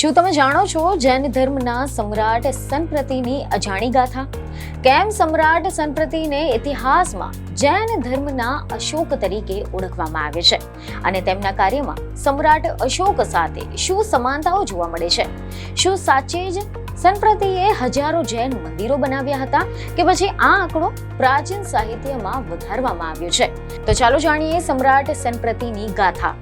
શું તમે જાણો છો જૈન ધર્મના સમ્રાટ સનપ્રતિની અજાણી ગાથા? કેમ સમ્રાટ સનપ્રતિને ઇતિહાસમાં જૈન ધર્મના અશોક તરીકે ઓળખવામાં આવે છે અને તેમના કાર્યમાં સમ્રાટ અશોક સાથે શું સમાનતાઓ જોવા મળે છે? શું સાચે જ સનપ્રતિએ હજારો જૈન મંદિરો બનાવ્યા હતા કે પછી આ આંકડો પ્રાચીન સાહિત્યમાં વધારવામાં આવ્યો છે? તો ચાલો જાણીએ સમ્રાટ સનપ્રતિની ગાથા.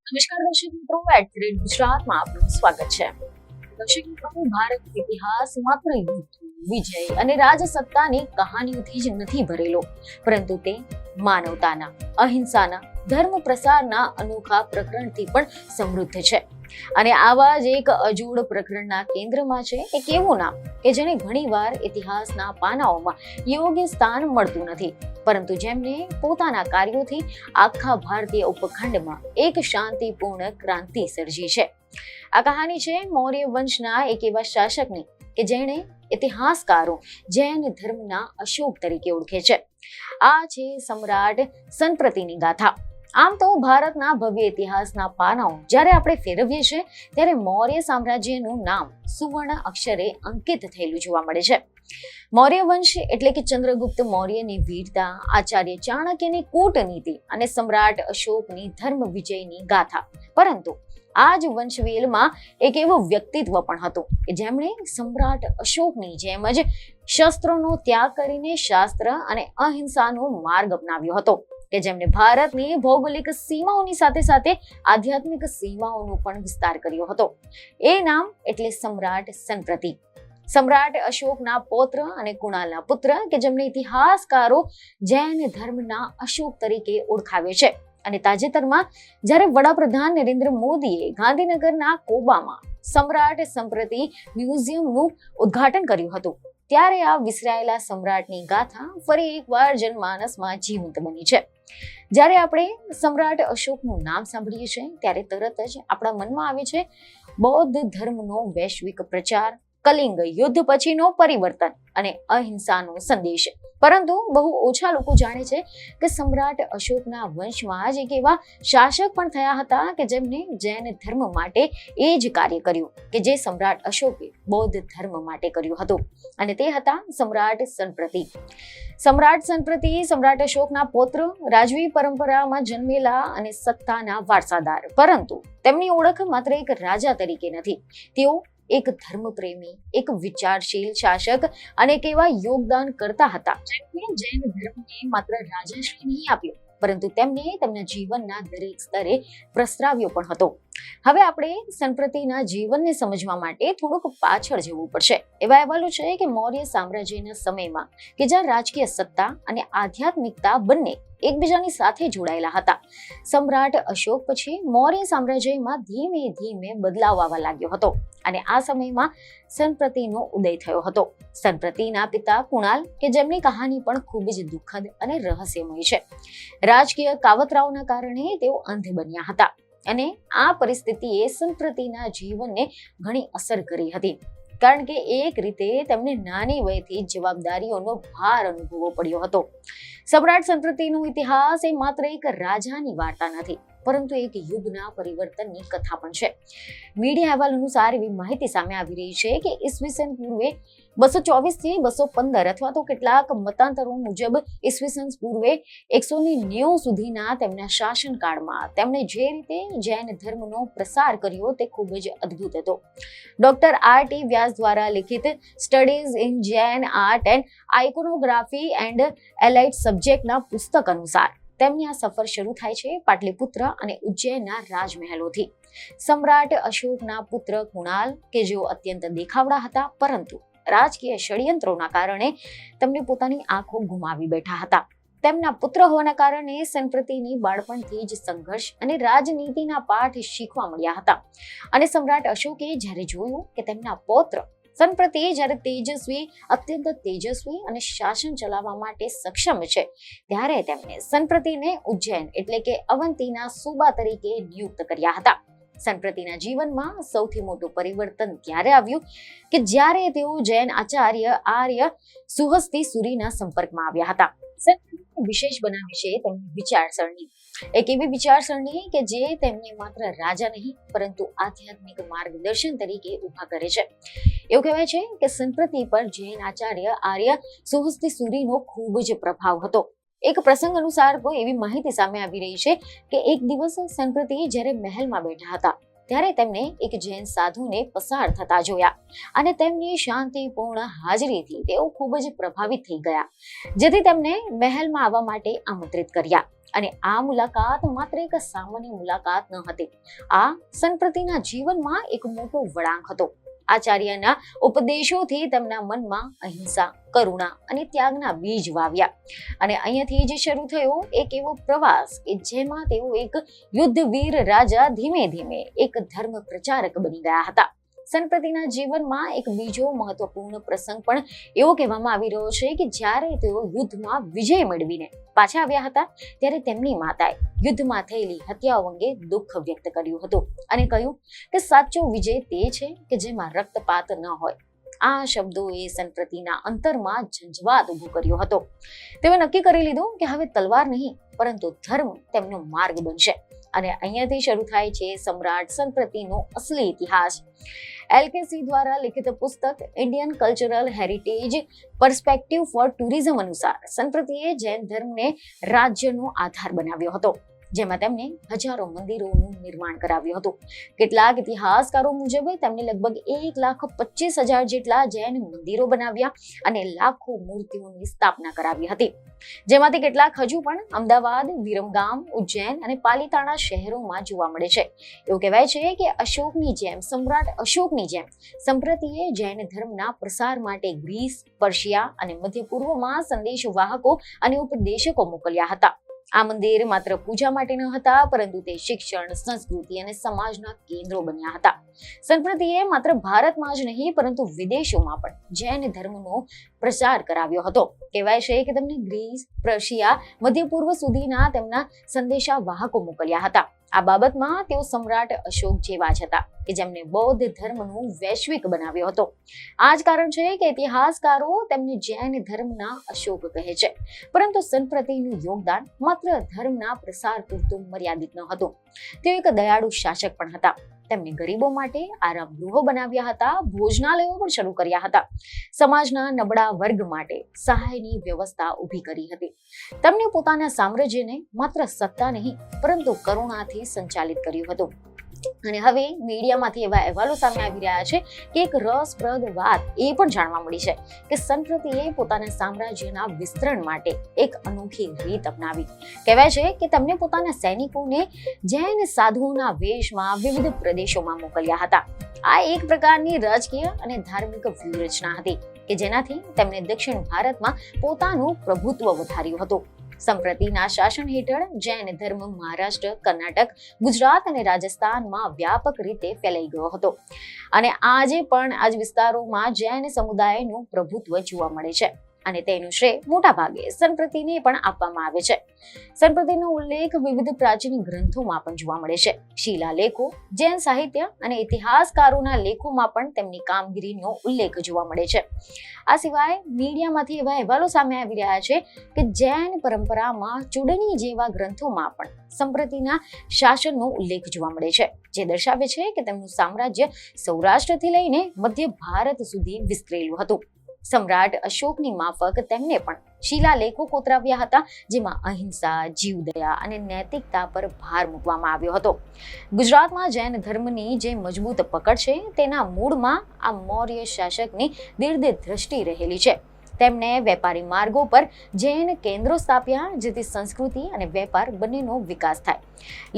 નમસ્કાર દર્શક મિત્રો, એટ ગુજરાતમાં આપનું સ્વાગત છે. દર્શક મિત્રો, ભારત ઇતિહાસ માત્ર યુદ્ધ, વિજય અને રાજસત્તાની કહાનીઓથી જ નથી ભરેલો, પરંતુ તે માનવતાના, અહિંસાના, ધર્મ પ્રસારના અનોખા પ્રકરણથી પણ સમૃદ્ધ છે. અને આવા જ એક અજોડ પ્રકરણના કેન્દ્રમાં છે એક એવું નામ કે જેને ઘણીવાર ઇતિહાસના પાનાઓમાં યોગ્ય સ્થાન મળતું નથી, પરંતુ જેમને પોતાના કાર્યોથી આખા ભારતીય ઉપખંડમાં એક શાંતિપૂર્ણ ક્રાંતિ સર્જી છે. આ કહાની છે મૌર્ય વંશના એક એવા શાસકની કે જેણે ઇતિહાસકારો જૈન ધર્મના અશોક તરીકે ઓળખે છે. આ છે સમ્રાટ સનપ્રતિની ગાથા. આમ તો ભારતના ભવ્ય ઇતિહાસના પાનાઓ જ્યારે આપણે ફેરવીએ છીએ ત્યારે મૌર્ય સામ્રાજ્યનું નામ સુવર્ણ અક્ષરે અંકિત થયેલું જોવા મળે છે. મૌર્ય વંશ એટલે કે ચંદ્રગુપ્ત મૌર્યની વીરતા, આચાર્ય ચાણક્યની કૂટનીતિ અને સમ્રાટ અશોકની ધર્મ વિજયની ગાથા. પરંતુ આ જ વંશવેલમાં એક એવું વ્યક્તિત્વ પણ હતું કે જેમણે સમ્રાટ અશોકની જેમ જ શસ્ત્રોનો ત્યાગ કરીને શાસ્ત્ર અને અહિંસાનો માર્ગ અપનાવ્યો હતો, કે જેમણે ભારતની ભૌગોલિક સીમાઓની સાથે સાથે આધ્યાત્મિક સીમાઓનો પણ વિસ્તાર કર્યો હતો. એ નામ એટલે સમ્રાટ સનપ્રતિ. સમ્રાટ અશોકના પૌત્ર અને કુણાલના પુત્ર કે જેમને ઇતિહાસકારો જૈન ધર્મના અશોક તરીકે ઓળખાવે છે. અને તાજેતરમાં જ્યારે વડાપ્રધાન નરેન્દ્ર મોદીએ ગાંધીનગરના કોબામાં સમ્રાટ સનપ્રતિ મ્યુઝિયમનું ઉદ્ઘાટન કર્યું હતું, ત્યારે આ વિસરાયેલા સમ્રાટની ગાથા ફરી એકવાર જનમાનસમાં જીવંત બની છે. જ્યારે આપણે સમ્રાટ અશોકનું નામ સાંભળીએ છીએ ત્યારે તરત જ આપણા મનમાં આવે છે બૌદ્ધ ધર્મનો વૈશ્વિક પ્રચાર, કલિંગ યુદ્ધ પછીનો પરિવર્તન અને અહિંસાનો સંદેશ. પરંતુ બહુ ઓછા લોકો જાણે છે કે સમ્રાટ અશોકના વંશમાં જ એક એવા શાસક પણ થયા હતા કે જેમને જૈન ધર્મ માટે એ જ કાર્ય કર્યું કે જે સમ્રાટ અશોકે બૌદ્ધ ધર્મ માટે કર્યું હતું, અને તે હતા સમ્રાટ સનપ્રતિ. સમ્રાટ સનપ્રતિ સમ્રાટ અશોકના પૌત્ર, રાજવી પરંપરામાં જન્મેલા અને સત્તાના વારસાદાર. પરંતુ તેમની ઓળખ માત્ર એક રાજા તરીકે નથી. તેઓ એક ધર્મપ્રેમી, એક વિચારશીલ શાસક અને એક એવા યોગદાન કરતા હતા જેમણે જૈન ધર્મને માત્ર રાજાશ્રી નહીં આપ્યો, પરંતુ તેમને તેમના જીવનના દરેક સ્તરે પ્રસ્તાવ્યો પણ હતો. હવે આપણે સનપ્રતિના જીવનને સમજવા માટે થોડુંક પાછળ જવું પડશે. એવા અહેવાલો છે કે મૌર્ય સામ્રાજ્યના સમયમાં કે જ્યાં રાજકીય સત્તા અને આધ્યાત્મિકતા બંને એકબીજાની સાથે જોડાયેલા હતા, સમ્રાટ અશોક પછી મૌર્ય સામ્રાજ્યમાં ધીમે ધીમે બદલાવ આવવા લાગ્યો હતો અને આ સમયમાં સનપ્રતિનો ઉદય થયો હતો. સનપ્રતિના પિતા કુણાલ કે જેમની કહાની પણ ખૂબ જ દુઃખદ અને રહસ્યમય છે. રાજકીય કાવતરાઓના કારણે તેઓ અંધ બન્યા હતા અને આ પરિસ્થિતિએ સનપ્રતિના જીવનને ઘણી અસર કરી હતી, કારણ કે એક રીતે તેમને નાની વયથી જવાબદારીઓનો ભાર અનુભવવો પડ્યો હતો. સમ્રાટ સનપ્રતિનો ઇતિહાસ એ માત્ર એક રાજાની વાર્તા નથી, પરંતુ એક યુગના પરિવર્તનની કથા પણ છે. મીડિયા અહેવાલ અનુસાર એવી માહિતી સામે આવી રહી છે કે ઈસવીસન પૂર્વે 224 થી 215 અથવા તો કેટલાક મતાંતરો મુજબ ઈસવીસન પૂર્વે 190 સુધીના તેમના શાસનકાળમાં તેમણે જે રીતે જૈન ધર્મનો પ્રસાર કર્યો તે ખૂબ જ અદ્ભુત હતો. Doctor R.T. વ્યાસ દ્વારા લિખિત studies in Jain art and iconography and allied સબ્જેક્ટના પુસ્તક અનુસાર તેમની આ સફર શરૂ થાય છે પાટલીપુત્ર અને ઉજ્જૈનના રાજમહેલોથી. સમ્રાટ અશોકના પુત્ર કુણાલ કે જેઓ અત્યંત દેખાવડા હતા, પરંતુ રાજકીય ષડયંત્રોના કારણે તેમને પોતાની આંખો ગુમાવી બેઠા હતા. તેમના પુત્ર હોવાના કારણે સનપ્રતિની બાળપણથી જ સંઘર્ષ અને રાજનીતિના પાઠ શીખવા મળ્યા હતા. અને સમ્રાટ અશોકે જ્યારે જોયું કે તેમના પૌત્ર સનપ્રતિ જ્યારે અત્યંત તેજસ્વી અને શાસન ચલાવવા માટે સક્ષમ છે, ત્યારે તેમણે સનપ્રતિને ઉજ્જૈન એટલે કે અવંતીના સુબા તરીકે નિયુક્ત કર્યા હતા. સંપ્રતિના જીવનમાં સૌથી મોટું પરિવર્તન ત્યારે આવ્યું કે જ્યારે તેઓ જૈન આચાર્ય આર્ય સુહસ્તી સુરીના સંપર્કમાં આવ્યા હતા. સંપ્રતિને વિશેષ બનાવે છે તેમની વિચારસરણી, એક એવી વિચારસરણી કે જે તેમને માત્ર રાજા નહીં પરંતુ આધ્યાત્મિક માર્ગદર્શન તરીકે ઊભા કરે છે. એવું કહેવાય છે કે સંપ્રતિ પર જૈન આચાર્ય આર્ય સુહસ્તી સુરીનો ખૂબ જ પ્રભાવ હતો. એક પ્રસંગ અનુસાર કોઈ એવી માહિતી સામે આવી રહી છે કે એક દિવસ સંપ્રતિ જ્યારે મહેલમાં બેઠા હતા ત્યારે તેમને એક જૈન સાધુને પસાર થતા જોયા અને તેમની શાંતિપૂર્ણ હાજરીથી તેઓ ખૂબ જ પ્રભાવિત થઈ ગયા, જેથી તેમને મહેલમાં આવવા માટે આમંત્રિત કર્યા. અને આ મુલાકાત માત્ર એક સામાન્ય મુલાકાત ન હતી, આ સંપ્રતિના જીવનમાં એક મોટો વળાંક હતો. આચાર્યના ઉપદેશોથી તેમના મનમાં અહિંસા, કરુણા અને ત્યાગના બીજ વાવ્યા અને અહીંયાથી જ શરૂ થયો એક એવો પ્રવાસ કે જેમાં તેઓ એક યુદ્ધવીર રાજા ધીમે ધીમે એક ધર્મ પ્રચારક બની ગયા હતા. સંપ્રતિના જીવનમાં એક બીજો મહત્વપૂર્ણ પ્રસંગ પણ એવો કહેવામાં આવી રહ્યો છે કે જ્યારે તેઓ યુદ્ધમાં વિજય મેળવીને પાછા આવ્યા હતા ત્યારે તેમની માતાએ યુદ્ધમાં થયેલી હત્યાઓ અંગે દુઃખ વ્યક્ત કર્યું હતું અને કહ્યું કે સાચો વિજય તે છે કે જેમાં રક્તપાત ન હોય. આ શબ્દોએ સંપ્રતિના અંતરમાં ઝંઝવાત ઊભો કર્યો હતો. તેઓએ નક્કી કરી લીધું કે હવે તલવાર નહીં પરંતુ ધર્મ તેમનો માર્ગ બનશે. અને અહીંયાથી શરૂ થાય છે સમ્રાટ સંપ્રતિનો અસલી ઇતિહાસ. એલકેસી દ્વારા લિખિત પુસ્તક Indian cultural heritage perspective for tourism અનુસાર સંપ્રતિએ જૈન ધર્મને રાજ્યનો આધાર બનાવ્યો હતો, જેમાં તેમણે હજારો મંદિરોનું નિર્માણ કરાવ્યું હતું. કેટલાક ઇતિહાસકારો મુજબ તેમણે લગભગ 1,25,000 જેટલા જૈન મંદિરો બનાવ્યા અને લાખો મૂર્તિઓની સ્થાપના કરાવી હતી, જેમાંથી કેટલાક હજુ પણ અમદાવાદ, વિરમગામ, ઉજ્જૈન અને પાલિતાણા શહેરોમાં જોવા મળે છે. એવું કહેવાય છે કે સમ્રાટ અશોકની જેમ સંપ્રતિએ જૈન ધર્મના પ્રસાર માટે ગ્રીસ, પર્શિયા અને મધ્ય પૂર્વમાં સંદેશવાહકો અને ઉપદેશકો મોકલ્યા હતા. આ મંદિર માત્ર પૂજા માટે ન હતા પરંતુ તે શિક્ષણ, સંસ્કૃતિ અને સમાજના કેન્દ્રો બન્યા હતા. સંપ્રતિએ માત્ર ભારતમાં જ નહીં પરંતુ વિદેશોમાં પણ જૈન ધર્મનો પ્રચાર કરાવ્યો હતો. કહેવાય છે કે તેમને ગ્રીસ, પર્શિયા, મધ્ય પૂર્વ સુધીના તેમના સંદેશા વાહકો મોકલ્યા હતા. આ બાબતમાં તેઓ સમ્રાટ અશોક જેવા જ હતા કે જેમને બૌદ્ધ ધર્મનું વૈશ્વિક બનાવ્યો હતો. આ જ કારણ છે કે ઇતિહાસકારો તેમને જૈન ધર્મના અશોક કહે છે. પરંતુ સંપ્રતિનું યોગદાન માત્ર ધર્મના પ્રસાર પૂરતું મર્યાદિત ન હતું. તેઓ એક દયાળુ શાસક પણ હતા. તેમણે ગરીબો માટે આરામ ગૃહો બનાવ્યા હતા, ભોજનાલયો પણ શરૂ કર્યા હતા, સમાજના નબળા વર્ગ માટે સહાયની વ્યવસ્થા ઊભી કરી હતી. તેમણે પોતાના સામ્રાજ્યને માત્ર સત્તા નહીં પરંતુ કરુણાથી સંચાલિત કર્યું હતું. અને હવે મીડિયામાંથી એવા અહેવાલો સામે આવી રહ્યા છે કે એક રસપ્રદ વાત એ પણ જાણવા મળી છે કે સંપ્રતિએ પોતાના સામ્રાજ્યના વિસ્તરણ માટે એક અનોખી રીત અપનાવી. કહેવાય છે કે તેમને પોતાના સૈનિકોને જૈન સાધુઓના વેશમાં વિવિધ પ્રદેશોમાં મોકલ્યા હતા. આ એક પ્રકારની રાજકીય અને ધાર્મિક વ્યૂહરચના હતી કે જેનાથી તેમણે દક્ષિણ ભારતમાં પોતાનું પ્રભુત્વ વધાર્યું હતું. સંપ્રતિના શાસન હેઠળ જૈન ધર્મ મહારાષ્ટ્ર, કર્ણાટક, ગુજરાત અને રાજસ્થાનમાં વ્યાપક રીતે ફેલાઈ ગયો હતો અને આજે પણ આ જ વિસ્તારોમાં જૈન સમુદાયનું પ્રભુત્વ જોવા મળે છે અને તેનું શ્રેય મોટા ભાગે સંપ્રતિને પણ આપવામાં આવે છે. સંપ્રતિનો ઉલ્લેખ વિવિધ પ્રાચીન ગ્રંથોમાં પણ જોવા મળે છે. શિલાલેખો, જૈન સાહિત્ય અને ઇતિહાસકારોના લેખોમાં પણ તેમની કામગીરીનો ઉલ્લેખ જોવા મળે છે. આ સિવાય મીડિયામાંથી એવા અહેવાલો સામે આવી રહ્યા છે કે જૈન પરંપરામાં ચૂડણી જેવા ગ્રંથોમાં પણ સંપ્રતિના શાસનનો ઉલ્લેખ જોવા મળે છે, જે દર્શાવે છે કે તેમનું સામ્રાજ્ય સૌરાષ્ટ્રથી લઈને મધ્ય ભારત સુધી વિસ્તરેલું હતું. સમ્રાટ અશોકની માફક તેમને પણ શિલાલેખો કોતરાવ્યા હતા, જેમાં અહિંસા, જીવદયા અને નૈતિકતા પર ભાર મૂકવામાં આવ્યો હતો. ગુજરાતમાં જૈન ધર્મની જે મજબૂત પકડ છે તેના મૂળમાં આ મૌર્ય શાસકની દીર્ઘ દ્રષ્ટિ રહેલી છે. તેમણે વેપારી માર્ગો પર જૈન કેન્દ્રો સ્થાપ્યા જેથી સંસ્કૃતિ અને વેપાર બંનેનો વિકાસ થાય.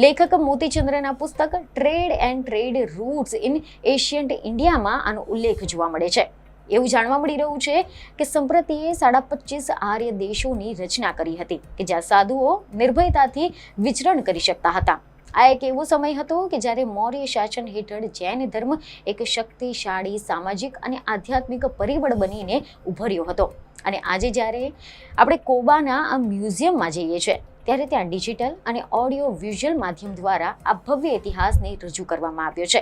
લેખક મોતીચંદ્રના પુસ્તક trade and trade routes in ancient ઇન્ડિયામાં આનો ઉલ્લેખ જોવા મળે છે. એવું જાણવા મળી રહ્યું છે કે સંપ્રતિએ 25 આર્ય દેશોની રચના કરી હતી કે જ્યાં સાધુઓ નિર્ભયતાથી વિચરણ કરી શકતા હતા. આ એક એવો સમય હતો કે જ્યારે મૌર્ય શાસન હેઠળ જૈન ધર્મ એક શક્તિશાળી સામાજિક અને આધ્યાત્મિક પરિબળ બનીને ઉભર્યો હતો. અને આજે જ્યારે આપણે કોબાના આ મ્યુઝિયમમાં જઈએ છીએ ત્યારે ત્યાં ડિજિટલ અને ઓડિયો વિઝ્યુઅલ માધ્યમ દ્વારા આ ભવ્ય ઇતિહાસને રજૂ કરવામાં આવ્યો છે.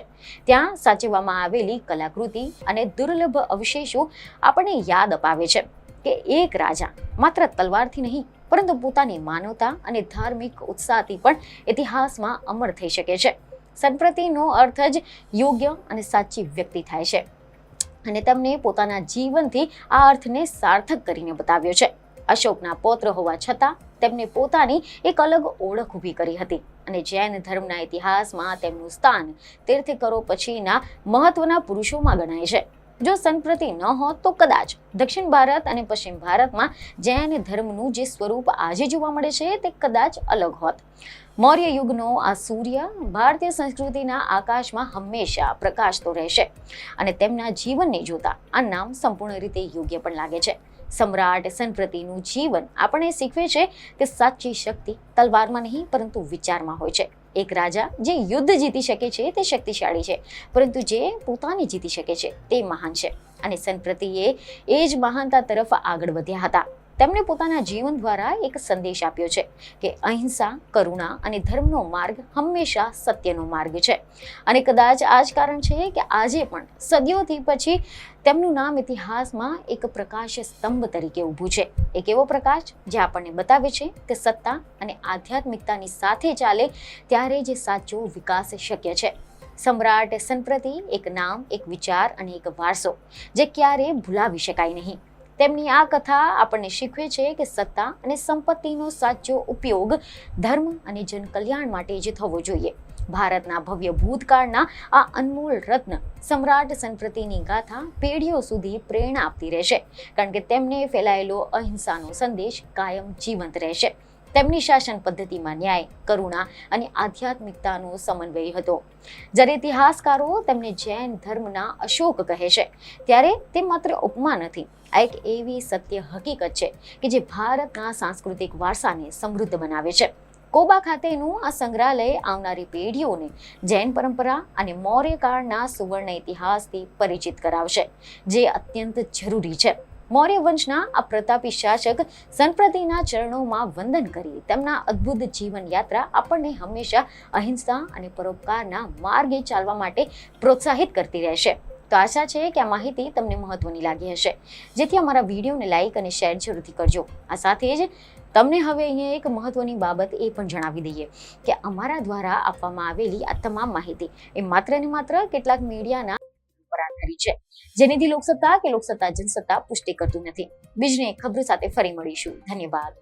ત્યાં સાચવવામાં આવેલી કલાકૃતિ અને દુર્લભ અવશેષો આપણને યાદ અપાવે છે કે એક રાજા માત્ર તલવારથી નહીં પરંતુ પોતાની માનવતા અને ધાર્મિક ઉત્સાહથી પણ ઇતિહાસમાં અમર થઈ શકે છે. સનપ્રતિનો અર્થ જ યોગ્ય અને સાચી વ્યક્તિ થાય છે અને તેમને પોતાના જીવનથી આ અર્થને સાર્થક કરીને બતાવ્યો છે. અશોકના પૌત્ર હોવા છતાં તેમને પોતાની એક અલગ ઓળખ ઊભી કરી હતી અને જૈન ધર્મના ઇતિહાસમાં તેમનું સ્થાન તીર્થંકરો પછીના મહત્વના પુરુષોમાં ગણાય છે. જો સનપ્રતિ ન હોત તો કદાચ દક્ષિણ ભારત અને પશ્ચિમ ભારતમાં જૈન ધર્મનું જે સ્વરૂપ આજે જોવા મળે છે તે કદાચ અલગ હોત. મૌર્ય યુગનો આ સૂર્ય ભારતીય સંસ્કૃતિના આકાશમાં હંમેશા પ્રકાશતો રહેશે અને તેમના જીવનને જોતા આ નામ સંપૂર્ણ રીતે યોગ્ય પણ લાગે છે. સમ્રાટ સનપ્રતિનું જીવન આપણને શીખવે છે કે સાચી શક્તિ તલવારમાં નહીં પરંતુ વિચારમાં હોય છે. એક રાજા જે યુદ્ધ જીતી શકે છે તે શક્તિશાળી છે, પરંતુ જે પોતાને જીતી શકે છે તે મહાન છે. અને સનપ્રતિએ એ જ મહાનતા તરફ આગળ વધ્યા હતા. તેમણે પોતાના જીવન દ્વારા એક સંદેશ આપ્યો છે કે અહિંસા, કરુણા અને ધર્મનો માર્ગ હંમેશા સત્યનો માર્ગ છે. અને કદાચ આ જ કારણ છે કે આજે પણ સદીઓથી પછી તેમનું નામ ઇતિહાસમાં એક પ્રકાશ સ્તંભ તરીકે ઊભું છે. એક એવો પ્રકાશ જે આપણને બતાવે છે કે સત્તા અને આધ્યાત્મિકતાની સાથે ચાલે ત્યારે જ સાચો વિકાસ શક્ય છે. સમ્રાટ સનપ્રતિ એક નામ, એક વિચાર અને એક વારસો જે ક્યારેય ભૂલાવી શકાય નહીં. તેમની આ કથા આપણને શીખવે છે કે સત્તા અને સંપત્તિનો સાચો ઉપયોગ ધર્મ અને જનકલ્યાણ માટે જ થવો જોઈએ. ભારતના ભવ્ય ભૂતકાળના આ અનમોલ રત્ન સમ્રાટ સનપ્રતિની ગાથા પેઢીઓ સુધી પ્રેરણા આપતી રહેશે, કારણ કે તેમને ફેલાયેલો અહિંસાનો સંદેશ કાયમ જીવંત રહેશે. તેમની શાસન પદ્ધતિમાં ન્યાય, કરુણા અને આધ્યાત્મિકતાનો સમન્વય હતો. જ્યારે ઇતિહાસકારો તેમને જૈન ધર્મના અશોક કહે છે ત્યારે તે માત્ર ઉપમા નથી, આ એક એવી સત્ય હકીકત છે કે જે ભારતના સાંસ્કૃતિક વારસાને સમૃદ્ધ બનાવે છે. કોબા ખાતેનું આ સંગ્રહાલય આવનારી પેઢીઓને જૈન પરંપરા અને મૌર્ય કાળના સુવર્ણ ઇતિહાસથી પરિચિત કરાવશે, જે અત્યંત જરૂરી છે. મૌર્ય વંશના આ પ્રતાપી શાસક સનપ્રતિના ચરણોમાં વંદન કરી તેમના અદ્ભુત જીવન યાત્રા આપણને હંમેશા અહિંસા અને પરોપકારના માર્ગે ચાલવા માટે પ્રોત્સાહિત કરતી રહેશે. તો આશા છે કે આ માહિતી તમને મહત્વની લાગી હશે, જેથી અમારા વિડીયોને લાઇક અને શેર જરૂરથી કરજો. આ સાથે જ તમને હવે અહીંયા એક મહત્વની બાબત એ પણ જણાવી દઈએ કે અમારા દ્વારા આપવામાં આવેલી આ તમામ માહિતી એ માત્ર ને માત્ર કેટલાક મીડિયાના પર આધારિત છે, જેનીથી લોકસત્તા કે લોકસત્તા જનસત્તા પુષ્ટિ કરતું નથી. બીજને ખબર સાથે ફરી મળીશું. ધન્યવાદ.